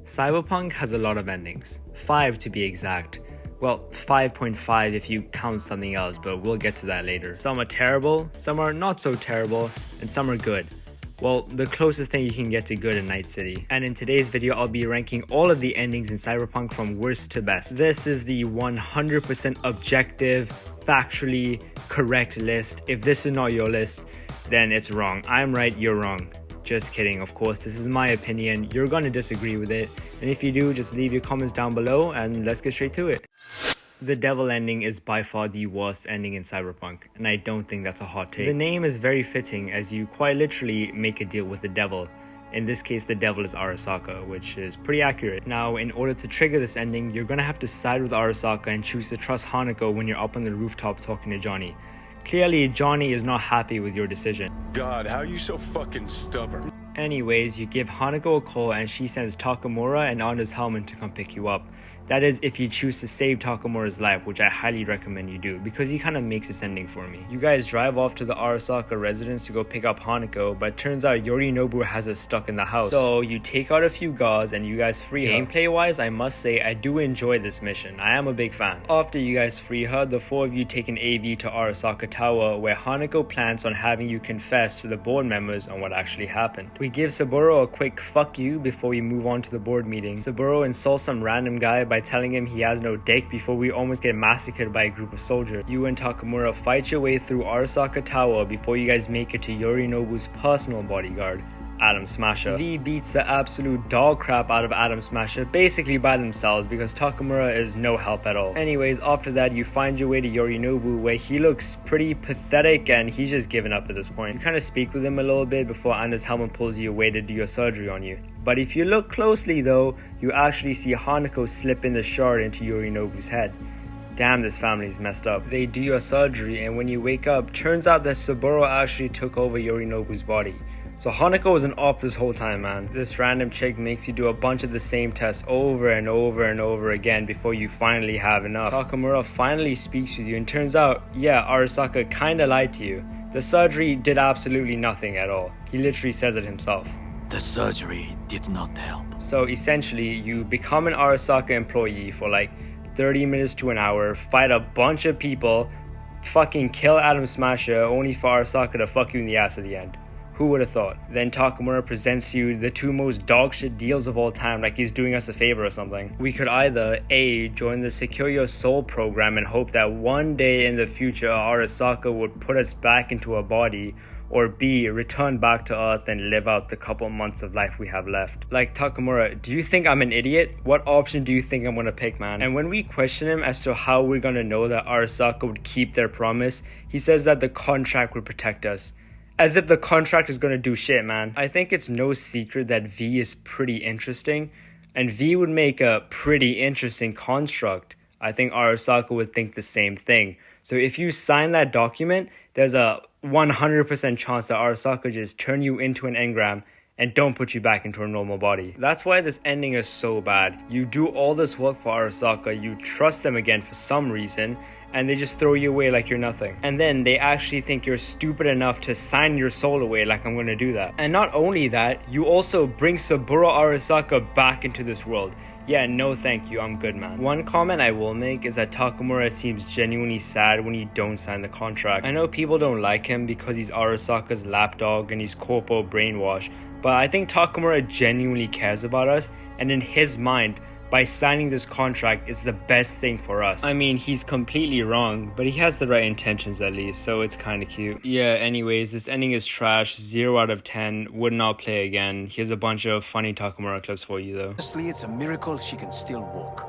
Cyberpunk has a lot of endings, 5 to be exact. Well, 5.5 if you count something else, but we'll get to that later. Some are terrible, some are not so terrible, and some are good. Well, the closest thing you can get to good in Night City. And in today's video, I'll be ranking all of the endings in Cyberpunk from worst to best. This is the 100% objective, factually correct list. If this is not your list, then it's wrong. I'm right, you're wrong. Just kidding, of course, this is my opinion. You're gonna disagree with it. And if you do, just leave your comments down below and let's get straight to it. The devil ending is by far the worst ending in Cyberpunk, and I don't think that's a hot take. The name is very fitting as you quite literally make a deal with the devil. In this case, the devil is Arasaka, which is pretty accurate. Now, in order to trigger this ending, you're gonna have to side with Arasaka and choose to trust Hanako when you're up on the rooftop talking to Johnny. Clearly, Johnny is not happy with your decision. God, how are you so fucking stubborn? Anyways, you give Hanako a call and she sends Takamura and Anders Hellman to come pick you up. That is if you choose to save Takamura's life, which I highly recommend you do, because he kind of makes this ending for me. You guys drive off to the Arasaka residence to go pick up Hanako, but it turns out Yorinobu has us stuck in the house. So you take out a few guards and you guys free her. Gameplay wise, I must say I do enjoy this mission. I am a big fan. After you guys free her, the four of you take an AV to Arasaka Tower, where Hanako plans on having you confess to the board members on what actually happened. We give Saburo a quick fuck you before we move on to the board meeting. Saburo insults some random guy by telling him he has no dick before we almost get massacred by a group of soldiers. You and Takamura fight your way through Arasaka Tower before you guys make it to Yorinobu's personal bodyguard, Atom Smasher. V beats the absolute dog crap out of Atom Smasher basically by themselves because Takamura is no help at all. Anyways, after that you find your way to Yorinobu where he looks pretty pathetic and he's just given up at this point. You kind of speak with him a little bit before Anders Hellman pulls you away to do your surgery on you. But if you look closely though, you actually see Hanako slip in the shard into Yorinobu's head. Damn, this family's messed up. They do your surgery and when you wake up, turns out that Saburo actually took over Yorinobu's body. So Hanako was an op this whole time, man. This random chick makes you do a bunch of the same tests over and over and over again before you finally have enough. Takamura finally speaks with you and turns out, yeah, Arasaka kinda lied to you. The surgery did absolutely nothing at all. He literally says it himself. The surgery did not help. So essentially, you become an Arasaka employee for like 30 minutes to an hour, fight a bunch of people, fucking kill Atom Smasher, only for Arasaka to fuck you in the ass at the end. Who would have thought? Then Takamura presents you the two most dogshit deals of all time, like he's doing us a favor or something. We could either A, join the Secure Your Soul program and hope that one day in the future Arasaka would put us back into a body, or B, return back to Earth and live out the couple months of life we have left. Like, Takamura, do you think I'm an idiot? What option do you think I'm gonna pick, man? And when we question him as to how we're gonna know that Arasaka would keep their promise, he says that the contract would protect us. As if the contract is gonna do shit, man. I think it's no secret that V is pretty interesting, and V would make a pretty interesting construct. I think Arasaka would think the same thing. So if you sign that document, there's a 100% chance that Arasaka just turn you into an engram and don't put you back into a normal body. That's why this ending is so bad. You do all this work for Arasaka, you trust them again for some reason, and they just throw you away like you're nothing. And then they actually think you're stupid enough to sign your soul away like I'm gonna do that. And not only that, you also bring Saburo Arasaka back into this world. Yeah, no thank you, I'm good, man. One comment I will make is that Takamura seems genuinely sad when you don't sign the contract. I know people don't like him because he's Arasaka's lapdog and he's corpo brainwashed, but I think Takamura genuinely cares about us, and in his mind, by signing this contract, it's the best thing for us. I mean, he's completely wrong, but he has the right intentions at least, so it's kinda cute. Yeah, anyways, this ending is trash, 0 out of 10, would not play again. Here's a bunch of funny Takamura clips for you though. Honestly, it's a miracle she can still walk.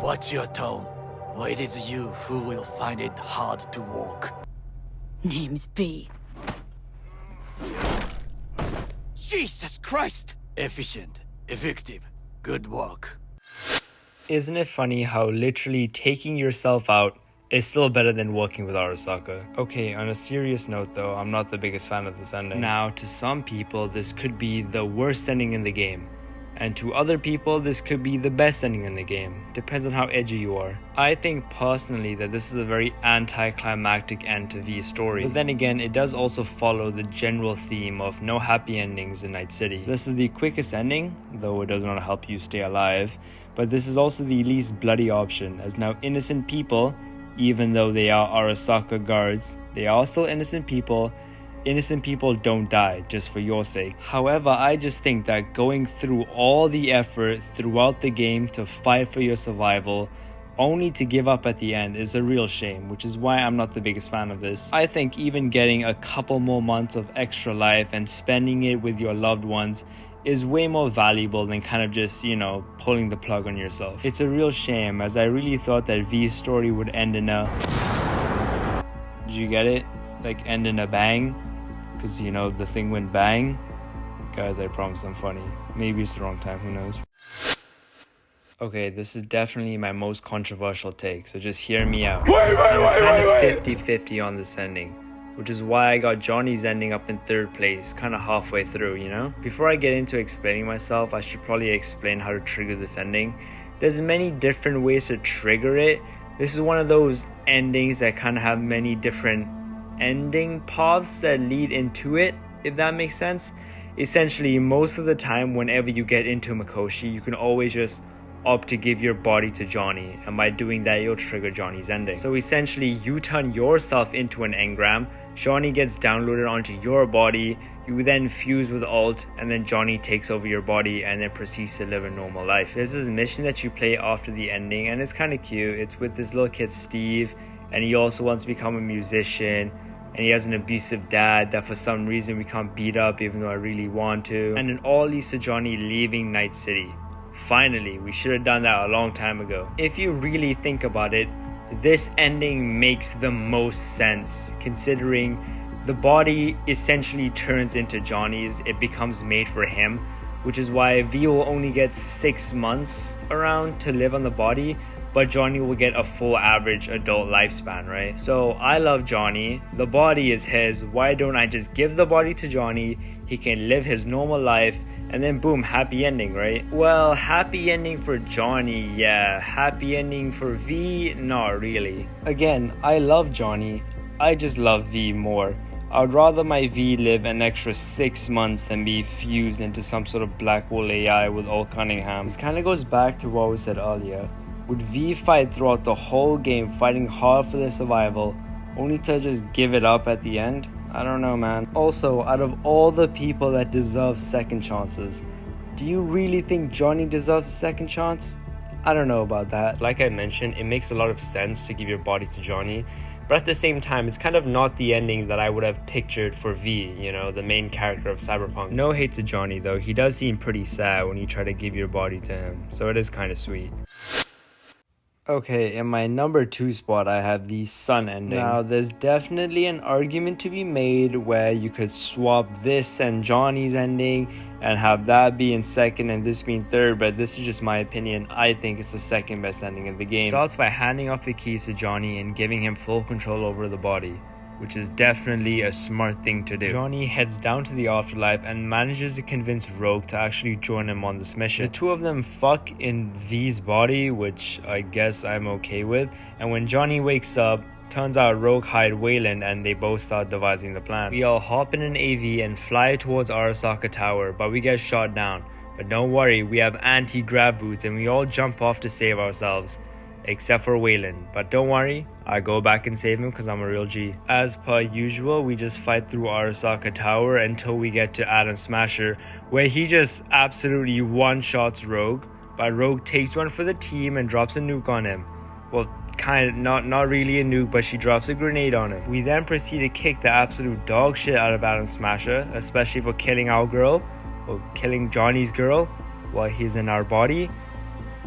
Watch your tone, or it is you who will find it hard to walk. Name's V. Jesus Christ! Efficient, effective, good work. Isn't it funny how literally taking yourself out is still better than working with Arasaka? Okay, on a serious note though, I'm not the biggest fan of this ending. Now, to some people, this could be the worst ending in the game. And to other people, this could be the best ending in the game. Depends on how edgy you are. I think personally that this is a very anticlimactic end to V's story. But then again, it does also follow the general theme of no happy endings in Night City. This is the quickest ending, though it does not help you stay alive. But this is also the least bloody option, as now innocent people, even though they are Arasaka guards, they are still innocent people. Innocent people don't die just for your sake. However, I just think that going through all the effort throughout the game to fight for your survival only to give up at the end is a real shame, which is why I'm not the biggest fan of this. I think even getting a couple more months of extra life and spending it with your loved ones is way more valuable than kind of just, pulling the plug on yourself. It's a real shame, as I really thought that V's story would end in a... Did you get it? Like end in a bang? Because, the thing went bang. Guys, I promise I'm funny. Maybe it's the wrong time, who knows? Okay, this is definitely my most controversial take, so just hear me out. I'm kind of 50-50 on this ending, which is why I got Johnny's ending up in 3rd place, kind of halfway through, Before I get into explaining myself, I should probably explain how to trigger this ending. There's many different ways to trigger it. This is one of those endings that kind of have many different ending paths that lead into it, if that makes sense. Essentially, most of the time whenever you get into Mikoshi, you can always just opt to give your body to Johnny, and by doing that you'll trigger Johnny's ending. So essentially, you turn yourself into an engram, Johnny gets downloaded onto your body, you then fuse with Alt, and then Johnny takes over your body and then proceeds to live a normal life. There's this mission that you play after the ending, and it's kind of cute. It's with this little kid Steve, and he also wants to become a musician. And he has an abusive dad that for some reason we can't beat up even though I really want to. And it all leads to Johnny leaving Night City. Finally, we should have done that a long time ago. If you really think about it, this ending makes the most sense, considering the body essentially turns into Johnny's. It becomes made for him, which is why V will only get 6 months around to live on the body, but Johnny will get a full average adult lifespan, right? So I love Johnny. The body is his. Why don't I just give the body to Johnny? He can live his normal life, and then boom, happy ending, right? Well, happy ending for Johnny, yeah. Happy ending for V, not really. Again, I love Johnny. I just love V more. I'd rather my V live an extra 6 months than be fused into some sort of black hole AI with Ol Cunningham. This kind of goes back to what we said earlier. Would V fight throughout the whole game, fighting hard for their survival, only to just give it up at the end? I don't know, man. Also, out of all the people that deserve second chances, do you really think Johnny deserves a second chance? I don't know about that. Like I mentioned, it makes a lot of sense to give your body to Johnny, but at the same time, it's kind of not the ending that I would have pictured for V, the main character of Cyberpunk. No hate to Johnny though, he does seem pretty sad when you try to give your body to him, so it is kind of sweet. Okay, in my number 2 spot, I have the Sun ending. Now, there's definitely an argument to be made where you could swap this and Johnny's ending and have that be in 2nd and this be in 3rd, but this is just my opinion. I think it's the 2nd best ending of the game. It starts by handing off the keys to Johnny and giving him full control over the body, which is definitely a smart thing to do. Johnny heads down to the afterlife and manages to convince Rogue to actually join him on this mission. The two of them fuck in V's body, which I guess I'm okay with, and when Johnny wakes up, turns out Rogue hired Wayland and they both start devising the plan. We all hop in an AV and fly towards Arasaka Tower, but we get shot down. But don't worry, we have anti-grav boots and we all jump off to save ourselves. Except for Wayland, but don't worry, I go back and save him because I'm a real G. As per usual, we just fight through Arasaka Tower until we get to Atom Smasher, where he just absolutely one-shots Rogue, but Rogue takes one for the team and drops a nuke on him. Well, kind of, not really a nuke, but she drops a grenade on him. We then proceed to kick the absolute dog shit out of Atom Smasher, especially for killing our girl, or killing Johnny's girl while he's in our body.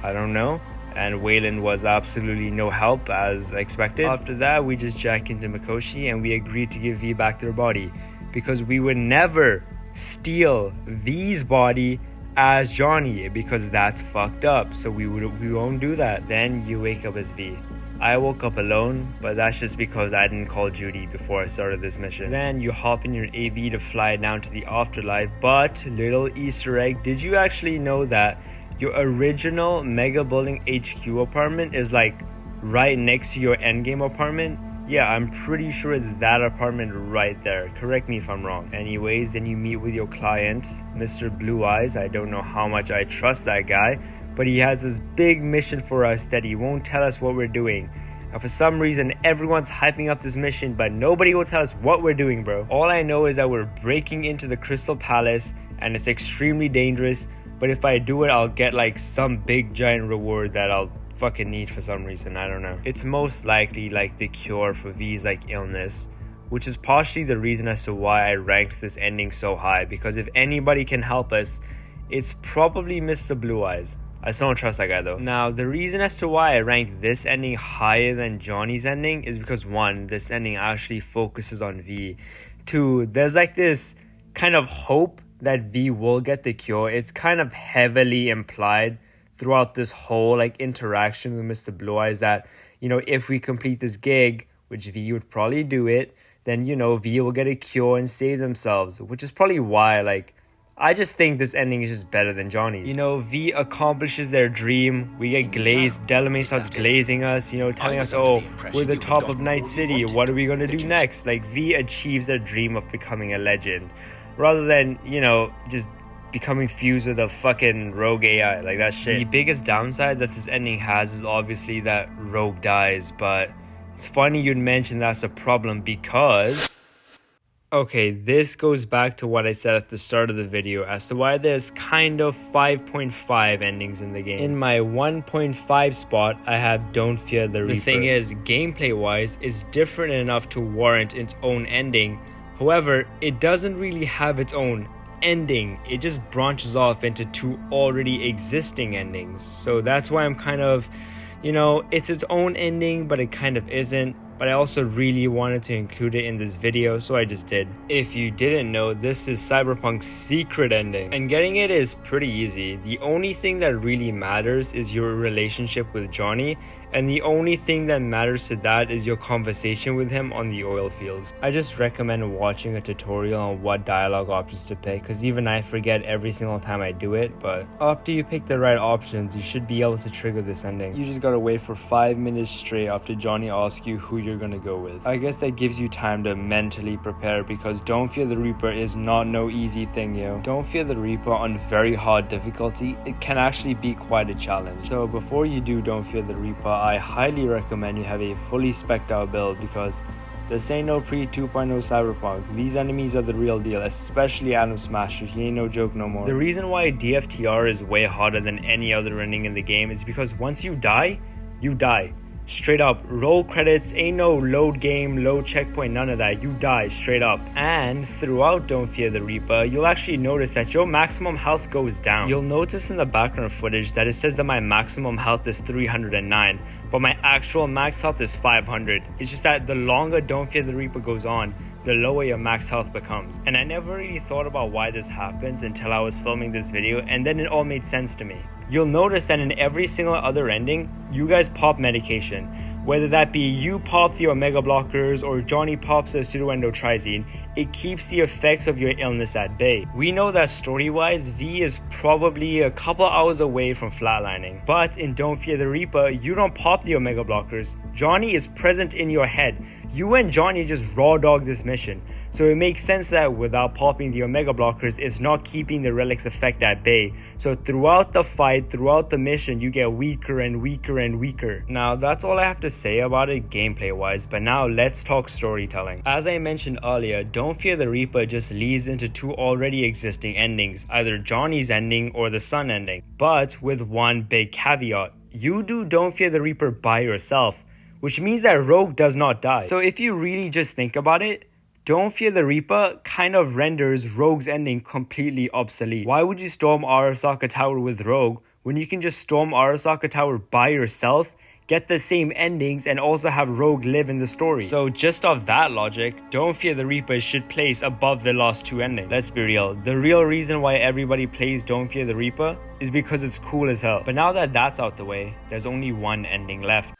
I don't know. And Wayland was absolutely no help as expected. After that, we just jack into Mikoshi and we agreed to give V back their body because we would never steal V's body as Johnny because that's fucked up. So we won't do that. Then you wake up as V. I woke up alone, but that's just because I didn't call Judy before I started this mission. Then you hop in your AV to fly down to the afterlife, but little Easter egg, did you actually know that your original Mega Building HQ apartment is like right next to your endgame apartment? Yeah, I'm pretty sure it's that apartment right there. Correct me if I'm wrong. Anyways, then you meet with your client, Mr. Blue Eyes. I don't know how much I trust that guy, but he has this big mission for us that he won't tell us what we're doing. And for some reason, everyone's hyping up this mission, but nobody will tell us what we're doing, bro. All I know is that we're breaking into the Crystal Palace, and it's extremely dangerous, but if I do it, I'll get like some big giant reward that I'll fucking need for some reason. I don't know. It's most likely like the cure for V's like illness, which is partially the reason as to why I ranked this ending so high, because if anybody can help us, it's probably Mr. Blue Eyes. I still don't trust that guy though. Now, the reason as to why I ranked this ending higher than Johnny's ending is because 1, this ending actually focuses on V. 2, there's like this kind of hope that V will get the cure. It's kind of heavily implied throughout this whole like interaction with Mr. Blue Eyes that, you know, if we complete this gig, which V would probably do it, then, you know, V will get a cure and save themselves, which is probably why, like, I just think this ending is just better than Johnny's. You know, V accomplishes their dream. We get glazed. Delamain starts glazing us, you know, telling us, oh, we're the top of Night City. What are we going to do next? Like, V achieves their dream of becoming a legend rather than, you know, just becoming fused with a fucking rogue AI. Like, that shit. The biggest downside that this ending has is obviously that Rogue dies, but it's funny you'd mention that's a problem because... Okay, this goes back to what I said at the start of the video as to why there's kind of 5.5 endings in the game. In my 1.5 spot, I have Don't Fear the Reaper. The thing is, gameplay-wise, it's different enough to warrant its own ending. However, it doesn't really have its own ending. It just branches off into 2 already existing endings. So that's why I'm kind of, you know, it's its own ending, but it kind of isn't. But I also really wanted to include it in this video, so I just did. If you didn't know, this is Cyberpunk's secret ending, and getting it is pretty easy. The only thing that really matters is your relationship with Johnny, and the only thing that matters to that is your conversation with him on the oil fields. I just recommend watching a tutorial on what dialogue options to pick, because even I forget every single time I do it, but after you pick the right options, you should be able to trigger this ending. You just gotta wait for 5 minutes straight after Johnny asks you who you're gonna go with. I guess that gives you time to mentally prepare, because Don't Fear the Reaper is not no easy thing, yo. Don't Fear the Reaper on very hard difficulty, it can actually be quite a challenge. So before you do Don't Fear the Reaper, I highly recommend you have a fully spec'd out build, because this ain't no pre 2.0 Cyberpunk. These enemies are the real deal, especially Atom Smasher. He ain't no joke no more. The reason why DFTR is way harder than any other ending in the game is because once you die, you die. Straight up, roll credits, ain't no load game, load checkpoint, none of that. You die straight up. And throughout Don't Fear the Reaper, you'll actually notice that your maximum health goes down. You'll notice in the background footage that it says that my maximum health is 309, but my actual max health is 500. It's just that the longer Don't Fear the Reaper goes on, the lower your max health becomes. And I never really thought about why this happens until I was filming this video, and then it all made sense to me. You'll notice that in every single other ending, you guys pop medication. Whether that be you pop the Omega blockers or Johnny pops a pseudoendotrizine, it keeps the effects of your illness at bay. We know that story-wise, V is probably a couple hours away from flatlining. But in Don't Fear the Reaper, you don't pop the Omega blockers. Johnny is present in your head. You and Johnny just raw dog this mission. So it makes sense that without popping the Omega blockers, it's not keeping the relic's effect at bay. So throughout the fight, throughout the mission, you get weaker and weaker and weaker. Now that's all I have to say about it gameplay wise, but now let's talk storytelling. As I mentioned earlier, Don't Fear the Reaper just leads into 2 already existing endings, either Johnny's ending or the Sun ending. But with one big caveat, you do Don't Fear the Reaper by yourself, which means that Rogue does not die. So if you really just think about it, Don't Fear the Reaper kind of renders Rogue's ending completely obsolete. Why would you storm Arasaka Tower with Rogue when you can just storm Arasaka Tower by yourself, get the same endings, and also have Rogue live in the story? So just off that logic, Don't Fear the Reaper should place above the last 2 endings. Let's be real, the real reason why everybody plays Don't Fear the Reaper is because it's cool as hell. But now that that's out the way, there's only one ending left.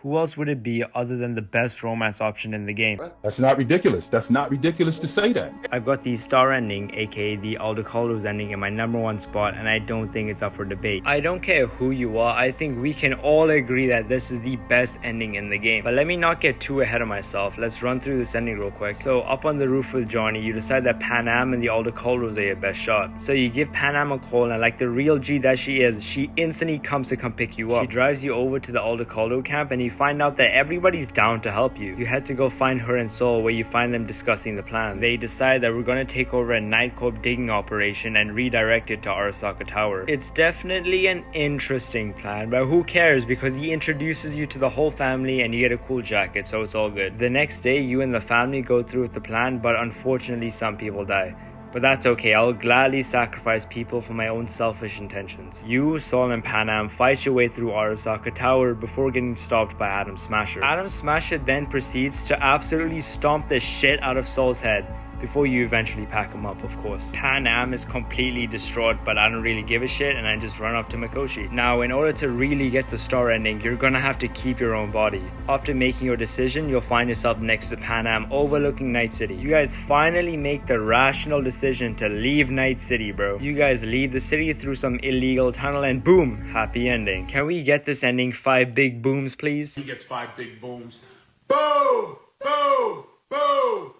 Who else would it be other than the best romance option in the game? That's not ridiculous. That's not ridiculous to say that. I've got the star ending, aka the Aldecaldos ending, in my #1 spot, and I don't think it's up for debate. I don't care who you are, I think we can all agree that this is the best ending in the game. But let me not get too ahead of myself. Let's run through this ending real quick. So up on the roof with Johnny, you decide that Panam and the Aldecaldos are your best shot. So you give Panam a call, and like the real G that she is, she instantly comes to come pick you up. She drives you over to the Aldecaldo camp, and you find out that everybody's down to help you. You head to go find her and Sol, where you find them discussing the plan. They decide that we're gonna take over a Night Corp digging operation and redirect it to Arasaka Tower. It's definitely an interesting plan, but who cares, because he introduces you to the whole family and you get a cool jacket, so it's all good. The next day, you and the family go through with the plan, but unfortunately some people die. But that's okay, I'll gladly sacrifice people for my own selfish intentions. You, Sol, and Panam fight your way through Arasaka Tower before getting stopped by Adam Smasher. Adam Smasher then proceeds to absolutely stomp the shit out of Sol's head, before you eventually pack him up, of course. Panam is completely distraught, but I don't really give a shit, and I just run off to Mikoshi. Now, in order to really get the star ending, you're gonna have to keep your own body. After making your decision, you'll find yourself next to Panam, overlooking Night City. You guys finally make the rational decision to leave Night City, bro. You guys leave the city through some illegal tunnel, and boom, happy ending. Can we get this ending 5 big booms, please? He gets 5 big booms. Boom! Boom! Boom!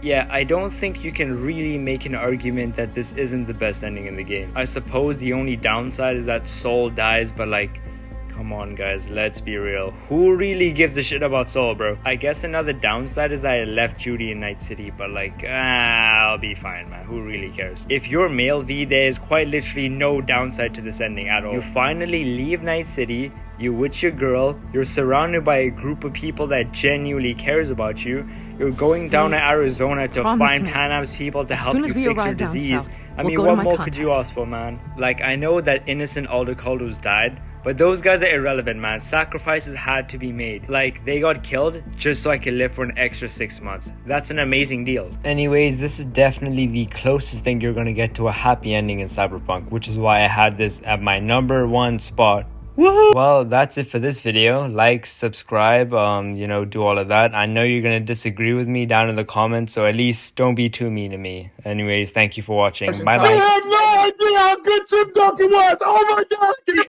Yeah, I don't think you can really make an argument that this isn't the best ending in the game. I suppose the only downside is that Sol dies, but like, come on guys, let's be real. Who really gives a shit about Sol, bro? I guess another downside is that I left Judy in Night City, but like, I'll be fine, man. Who really cares? If you're male V, there is quite literally no downside to this ending at all. You finally leave Night City, you with your girl, you're surrounded by a group of people that genuinely cares about you. You're going down to Arizona to find Panam's people to help you fix your disease. I mean, what more could you ask for, man? Like, I know that innocent Aldecaldos died, but those guys are irrelevant, man. Sacrifices had to be made. Like, they got killed just so I could live for an extra 6 months. That's an amazing deal. Anyways, this is definitely the closest thing you're gonna get to a happy ending in Cyberpunk, which is why I had this at my #1 spot. Woohoo! Well, that's it for this video. Like, subscribe, do all of that. I know you're gonna disagree with me down in the comments, so at least don't be too mean to me. Anyways, thank you for watching. Bye bye. I have no idea how good Tim Duncan was. Oh my god.